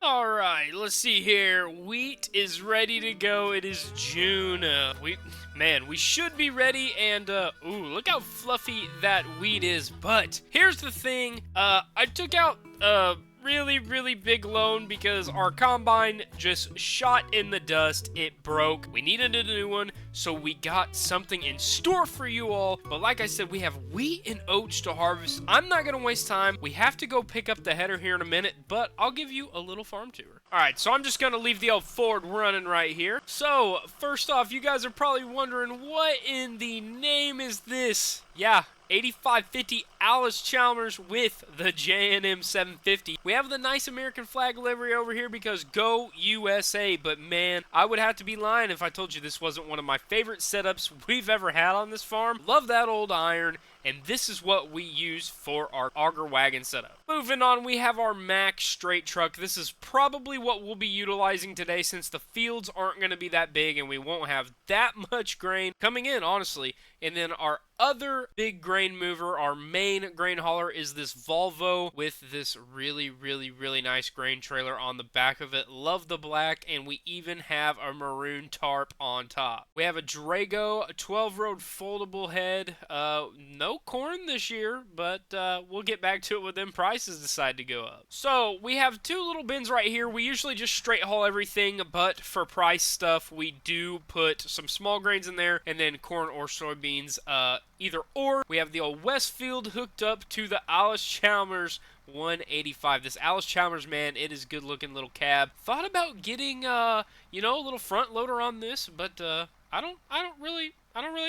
Alright, let's see here. Wheat is ready to go. It is June. We should be ready, and, ooh, look how fluffy that wheat is. But here's the thing. I took out a really big loan because our combine just shot in the dust. It broke. We needed a new one, so we got something in store for you all. But like I said, we have wheat and oats to harvest. I'm not gonna waste time. We have to go pick up the header here in a minute, but I'll give you a little farm tour. Alright, so I'm just gonna leave the old Ford running right here. So, first off, you guys are probably wondering, what in the name is this? Yeah, 8550 Alice Chalmers with the J&M 750. We have the nice American flag livery over here because go USA, but man, I would have to be lying if I told you this wasn't one of my favorite setups we've ever had on this farm. Love that old iron, and this is what we use for our auger wagon setup. Moving on, we have our Mack straight truck. This is probably what we'll be utilizing today since the fields aren't going to be that big and we won't have that much grain coming in, honestly. And then our other big grain mover, our main grain hauler, is this Volvo with this really nice grain trailer on the back of it. Love the black, and we even have a maroon tarp on top. We have a Drago, a 12-road foldable head. No corn this year, but we'll get back to it when them prices decide to go up. So we have two little bins right here. We usually just straight haul everything, but for price stuff, we do put some small grains in there, and then corn or soybeans, either or. We have the old Westfield hooked up to the Alice Chalmers 185. This Alice Chalmers, man, it is a good looking little cab. Thought about getting a little front loader on this, but I don't really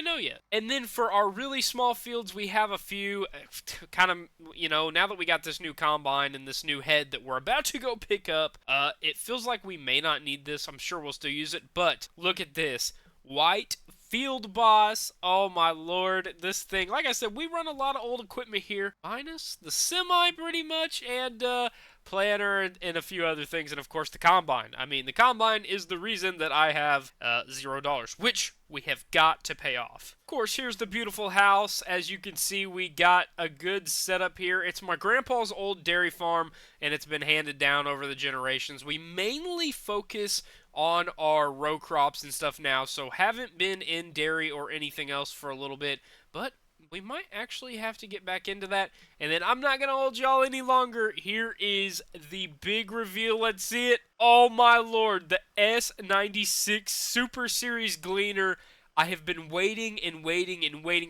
know yet. And then for our really small fields, we have a few kind of, now that we got this new combine and this new head that we're about to go pick up, it feels like we may not need this. I'm sure we'll still use it, but look at this. White Field Boss. Oh my lord, this thing. Like I said, we run a lot of old equipment here, minus the semi pretty much, and planner and a few other things, and of course the combine. I mean, the combine is the reason that I have $0, which we have got to pay off. Of course, here's the beautiful house. As you can see, we got a good setup here. It's my grandpa's old dairy farm, and it's been handed down over the generations. We mainly focus on our row crops and stuff now, so haven't been in dairy or anything else for a little bit, but we might actually have to get back into that. And then I'm not going to hold y'all any longer. Here is the big reveal. Let's see it. Oh my lord, the S96 Super Series Gleaner. I have been waiting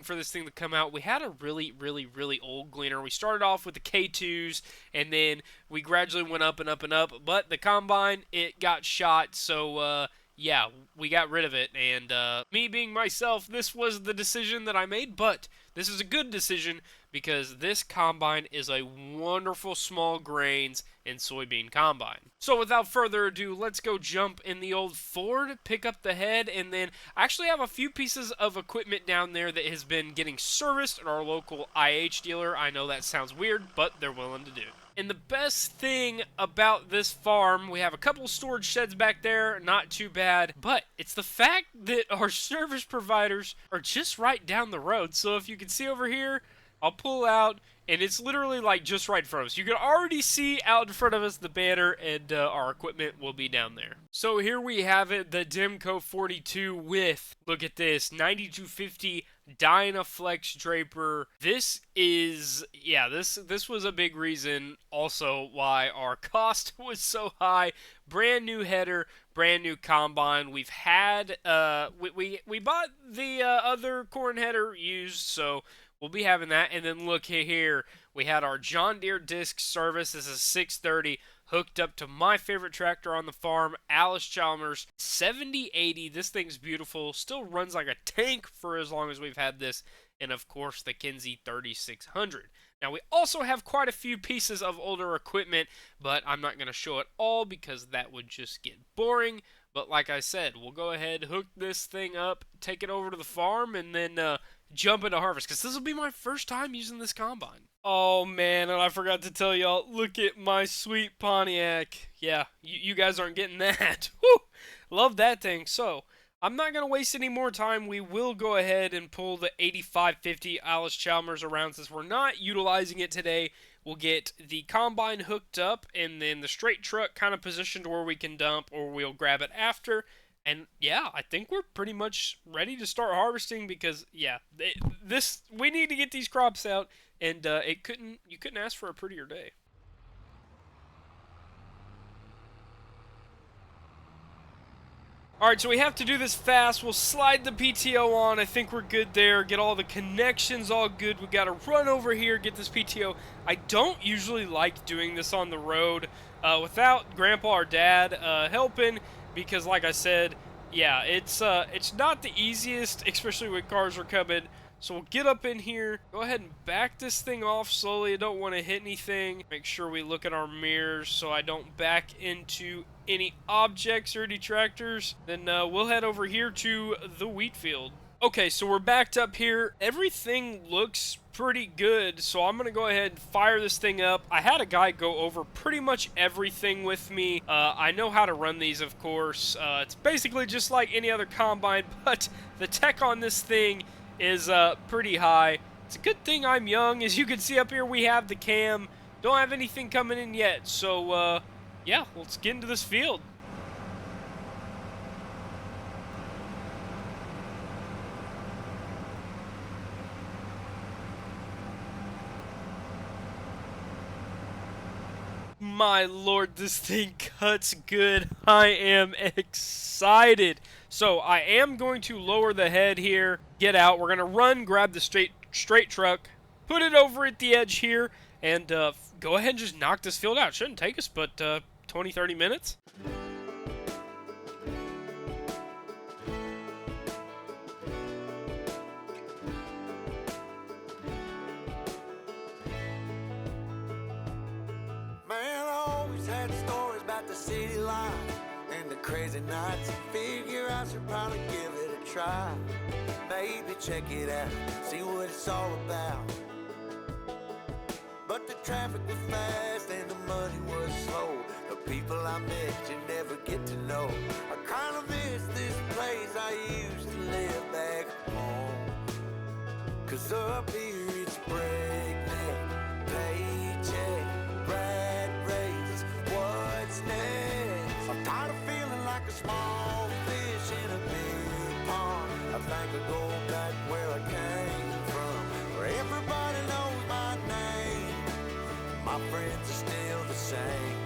for this thing to come out. We had a really old Gleaner. We started off with the K2s, and then we gradually went up and up and up. But the combine, it got shot, so yeah, we got rid of it. And me being myself, this was the decision that I made, but this is a good decision because this combine is a wonderful small grains and soybean combine. So without further ado, let's go jump in the old Ford, pick up the head, and then I actually have a few pieces of equipment down there that has been getting serviced at our local IH dealer. I know that sounds weird, but they're willing to do. And the best thing about this farm, we have a couple storage sheds back there, not too bad, but it's the fact that our service providers are just right down the road. So if you can see over here, I'll pull out, and it's literally like just right in front of us. You can already see out in front of us the banner, and our equipment will be down there. So here we have it, the Demco 42 with, look at this, 9250 Dynaflex Draper. This is, yeah, this was a big reason also why our cost was so high. Brand new header, brand new combine. We've had, we bought the other corn header used, so we'll be having that. And then look here, we had our John Deere disc service. This is 630 hooked up to my favorite tractor on the farm, Alice Chalmers 7080. This thing's beautiful. Still runs like a tank for as long as we've had this. And of course, the Kinsey 3600. Now, we also have quite a few pieces of older equipment, but I'm not going to show it all because that would just get boring. But like I said, we'll go ahead, hook this thing up, take it over to the farm, and then jump into harvest, because this will be my first time using this combine. Oh man, and I forgot to tell y'all, look at my sweet Pontiac. Yeah, you guys aren't getting that. Woo! Love that thing. So, I'm not going to waste any more time. We will go ahead and pull the 8550 Alice Chalmers around since we're not utilizing it today. We'll get the combine hooked up and then the straight truck kind of positioned where we can dump, or we'll grab it after. And yeah, I think we're pretty much ready to start harvesting because yeah, we need to get these crops out, and you couldn't ask for a prettier day. Alright, so we have to do this fast. We'll slide the PTO on. I think we're good there. Get all the connections all good. We got to run over here, get this PTO. I don't usually like doing this on the road without Grandpa or Dad helping because, like I said, yeah, it's not the easiest, especially when cars are coming. So we'll get up in here, go ahead and back this thing off slowly. I don't want to hit anything. Make sure we look at our mirrors so I don't back into any objects or detractors. Then we'll head over here to the wheat field. Okay, so we're backed up here. Everything looks pretty good, so I'm going to go ahead and fire this thing up. I had a guy go over pretty much everything with me. I know how to run these, of course. It's basically just like any other combine, but the tech on this thing is pretty high. It's a good thing I'm young. As you can see up here, we have the cam. Don't have anything coming in yet, so yeah, let's get into this field. My lord, this thing cuts good. I am excited. So I am going to lower the head here, get out. We're going to run, grab the straight truck, put it over at the edge here, and go ahead and just knock this field out. Shouldn't take us but 20, 30 minutes. The city life and the crazy nights. Figure I should probably give it a try. Maybe check it out, see what it's all about. But the traffic was fast and the money was slow. The people I met you never get to know. I kinda miss this place I used to live back home. Cause up here it's breakneck, paycheck, rat race. What's next? I'm tired of feeling like a small fish in a big pond. I think I'll go back where I came from, where everybody knows my name. My friends are still the same.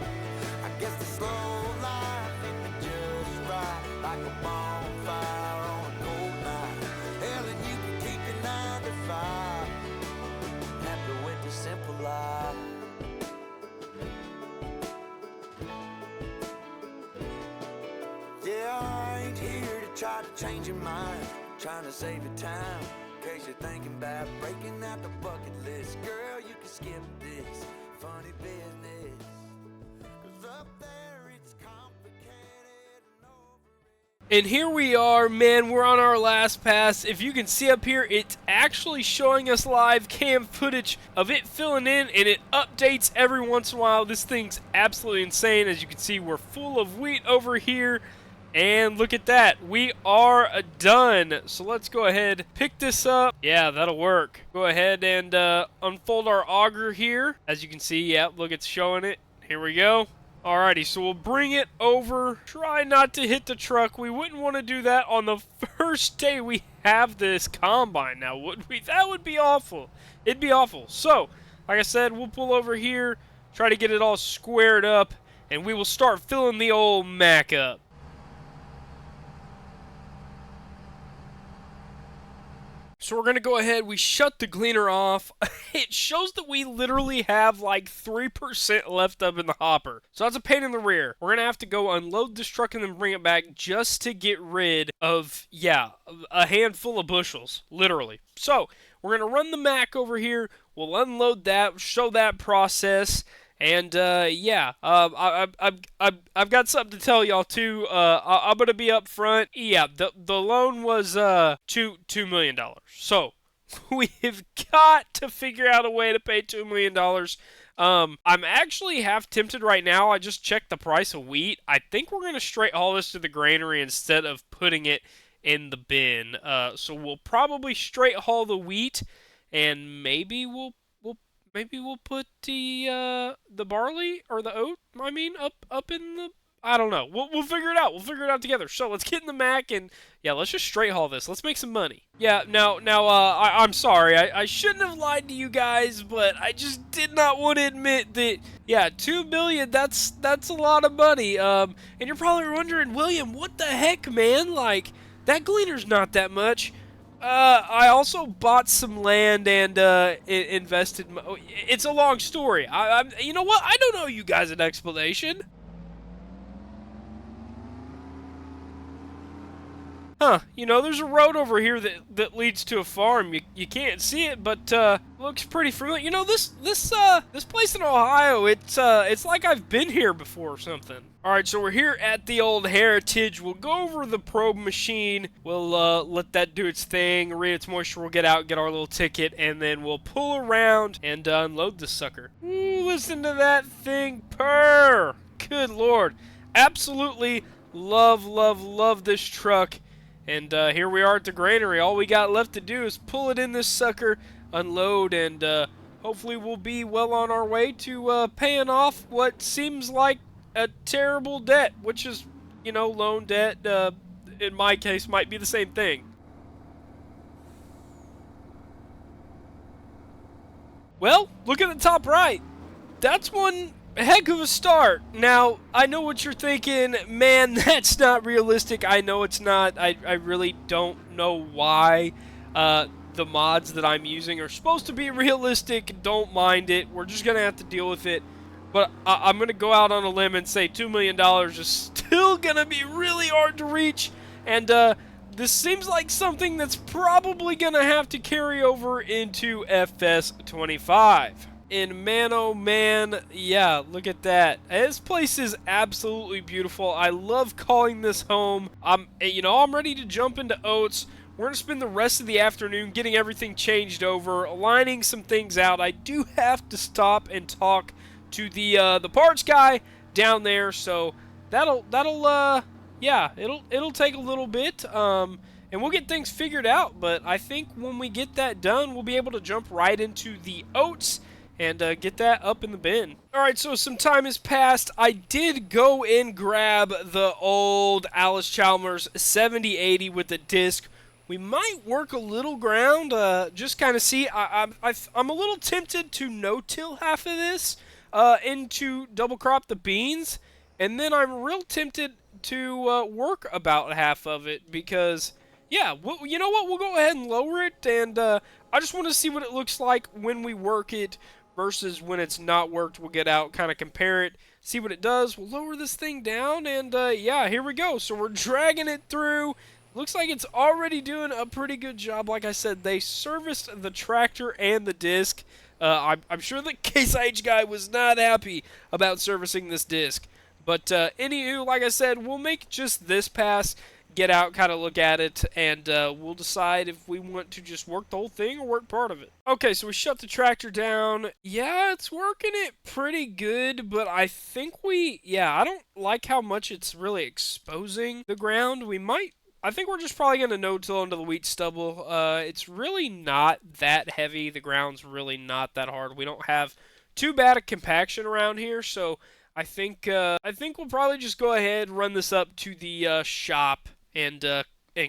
I guess the slow life hit me just right, like a bonfire on a cold night. Hell, and you can keep your 9 to 5, happy with the simple life. Yeah, I ain't here to try to change your mind, I'm trying to save your time, in case you're thinking about breaking out the bucket list. Girl, you can skip this funny business, 'cause up there it's complicated and over. And here we are, man, we're on our last pass. If you can see up here, it's actually showing us live cam footage of it filling in, and it updates every once in a while. This thing's absolutely insane. As you can see, we're full of wheat over here. And look at that, we are done. So let's go ahead, pick this up. Yeah, that'll work. Go ahead and unfold our auger here. As you can see, yeah, look, it's showing it. Here we go. Alrighty, so we'll bring it over. Try not to hit the truck. We wouldn't want to do that on the first day we have this combine now, would we? That would be awful. It'd be awful. So, like I said, we'll pull over here, try to get it all squared up, and we will start filling the old Mac up. So we're going to go ahead, we shut the gleaner off. It shows that we literally have like 3% left up in the hopper. So that's a pain in the rear. We're going to have to go unload this truck and then bring it back just to get rid of, yeah, a handful of bushels, literally. So we're going to run the Mac over here. We'll unload that, show that process. And, yeah, I've got something to tell y'all, too. I'm going to be up front. Yeah, the loan was, $2 million. So, we have got to figure out a way to pay $2 million. I'm actually half tempted right now. I just checked the price of wheat. I think we're going to straight haul this to the granary instead of putting it in the bin. So, we'll probably straight haul the wheat, and maybe we'll maybe we'll put the barley or the oat, I mean, up in the, I don't know. We'll figure it out. We'll figure it out together. So let's get in the Mac and yeah, let's just straight haul this. Let's make some money. Yeah, I'm sorry. I shouldn't have lied to you guys, but I just did not want to admit that. Yeah, 2 million. That's a lot of money. And you're probably wondering, William, what the heck, man? Like that gleaner's not that much. I also bought some land and invested. It's a long story. You know what? I don't owe you guys an explanation. Huh, you know, there's a road over here that leads to a farm. You can't see it, but looks pretty familiar. You know, this place in Ohio, it's like I've been here before or something. Alright, so we're here at the old Heritage. We'll go over the probe machine. We'll let that do its thing, read its moisture, we'll get out, get our little ticket, and then we'll pull around and unload this sucker. Ooh, listen to that thing purr! Good lord. Absolutely love this truck. And here we are at the granary. All we got left to do is pull it in this sucker, unload, and hopefully we'll be well on our way to paying off what seems like a terrible debt, which is, you know, loan debt. In my case, might be the same thing. Well, look at the top right. That's one heck of a start. Now, I know what you're thinking, man, that's not realistic. I know it's not. I really don't know why the mods that I'm using are supposed to be realistic. Don't mind it. We're just going to have to deal with it. But I'm going to go out on a limb and say $2 million is still going to be really hard to reach. And this seems like something that's probably going to have to carry over into FS25. And man, oh man, yeah, look at that. This place is absolutely beautiful. I love calling this home. I'm ready to jump into oats. We're gonna spend the rest of the afternoon getting everything changed over, aligning some things out. I do have to stop and talk to the parts guy down there, so that'll take a little bit. And we'll get things figured out. But I think when we get that done, we'll be able to jump right into the oats and get that up in the bin. Alright, so some time has passed. I did go and grab the old Alice Chalmers 7080 with the disc. We might work a little ground, just kind of see. I'm a little tempted to no-till half of this into double crop the beans. And then I'm real tempted to work about half of it because, yeah, you know what? We'll go ahead and lower it. And I just want to see what it looks like when we work it versus when it's not worked. We'll get out, kind of compare it, see what it does. We'll lower this thing down, and yeah, here we go. So we're dragging it through. Looks like it's already doing a pretty good job. Like I said, they serviced the tractor and the disc. I'm sure the Case IH guy was not happy about servicing this disc. But anywho, like I said, we'll make just this pass, get out, kind of look at it, and we'll decide if we want to just work the whole thing or work part of it. Okay, so we shut the tractor down. Yeah, it's working it pretty good, but I think I don't like how much it's really exposing the ground. I think we're just probably going to no-till into the wheat stubble. It's really not that heavy. The ground's really not that hard. We don't have too bad a compaction around here, so I think we'll probably just go ahead, run this up to the shop, and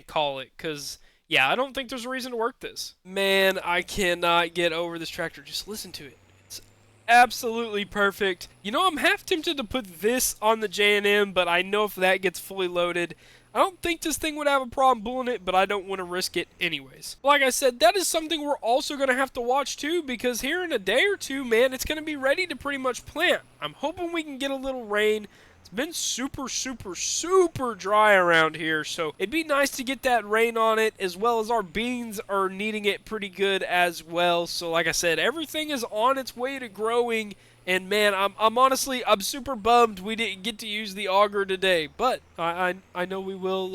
call it, because, yeah, I don't think there's a reason to work this. Man, I cannot get over this tractor. Just listen to it. It's absolutely perfect. You know, I'm half tempted to put this on the J&M, but I know if that gets fully loaded, I don't think this thing would have a problem pulling it, but I don't want to risk it anyways. Like I said, that is something we're also going to have to watch too, because here in a day or two, man, it's going to be ready to pretty much plant. I'm hoping we can get a little rain. It's been super dry around here, so it'd be nice to get that rain on it, as well as our beans are needing it pretty good as well. So like I said, everything is on its way to growing, and man, I'm honestly super bummed we didn't get to use the auger today, but I know we will.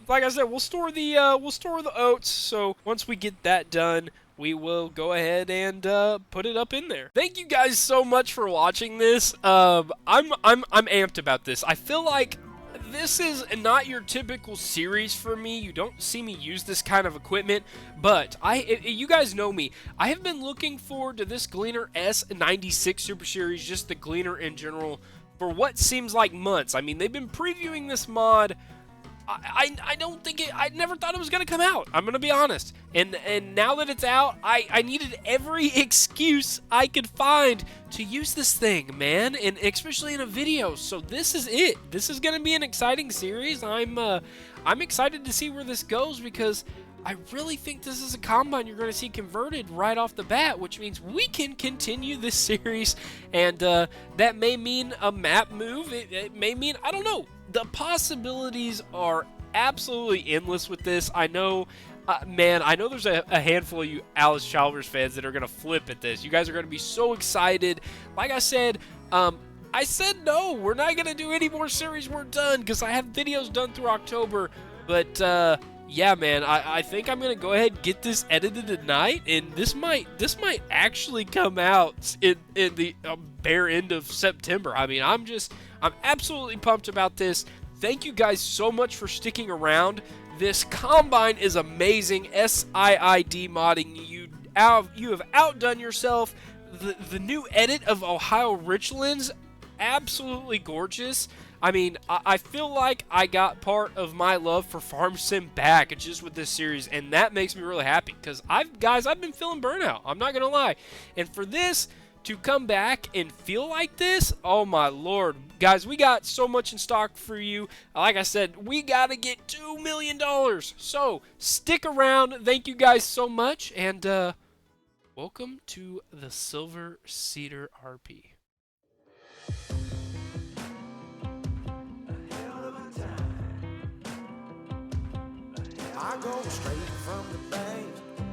Like I said, we'll store the oats, so once we get that done, we will go ahead and put it up in there. Thank you guys so much for watching this. I'm amped about this. I feel like This is not your typical series for me. You don't see me use this kind of equipment, but you guys know me. I have been looking forward to this Gleaner S96 Super Series, just the Gleaner in general, for what seems like months. I mean, they've been previewing this mod. I don't think I never thought it was going to come out. I'm going to be honest. And now that it's out, I needed every excuse I could find to use this thing, man, and especially in a video. So this is it. This is going to be an exciting series. I'm excited to see where this goes because I really think this is a combine you're going to see converted right off the bat, which means we can continue this series, and that may mean a map move. It may mean, I don't know. The possibilities are absolutely endless with this. I know, man, I know there's a handful of you Alice Chalmers fans that are going to flip at this. You guys are going to be so excited. Like I said no, we're not going to do any more series. We're done because I have videos done through October. But, yeah, man, I think I'm going to go ahead and get this edited tonight. And this might actually come out in the bare end of September. I mean, I'm absolutely pumped about this. Thank you guys so much for sticking around. This combine is amazing. SIID modding. You have outdone yourself. The new edit of Ohio Richlands, absolutely gorgeous. I mean, I feel like I got part of my love for Farm Sim back just with this series, and that makes me really happy because I've been feeling burnout. I'm not gonna lie, and for this to come back and feel like this, oh my lord, guys, we got so much in stock for you. Like I said, we gotta get $2 million. So stick around. Thank you guys so much, and welcome to the Silver Cedar RP. I go straight from the bank,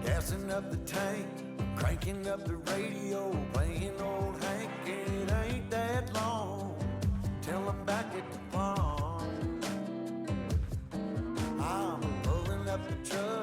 gassing up the tank, cranking up the radio, playing old Hank. It ain't that long till I'm back at the farm. I'm pulling up the truck.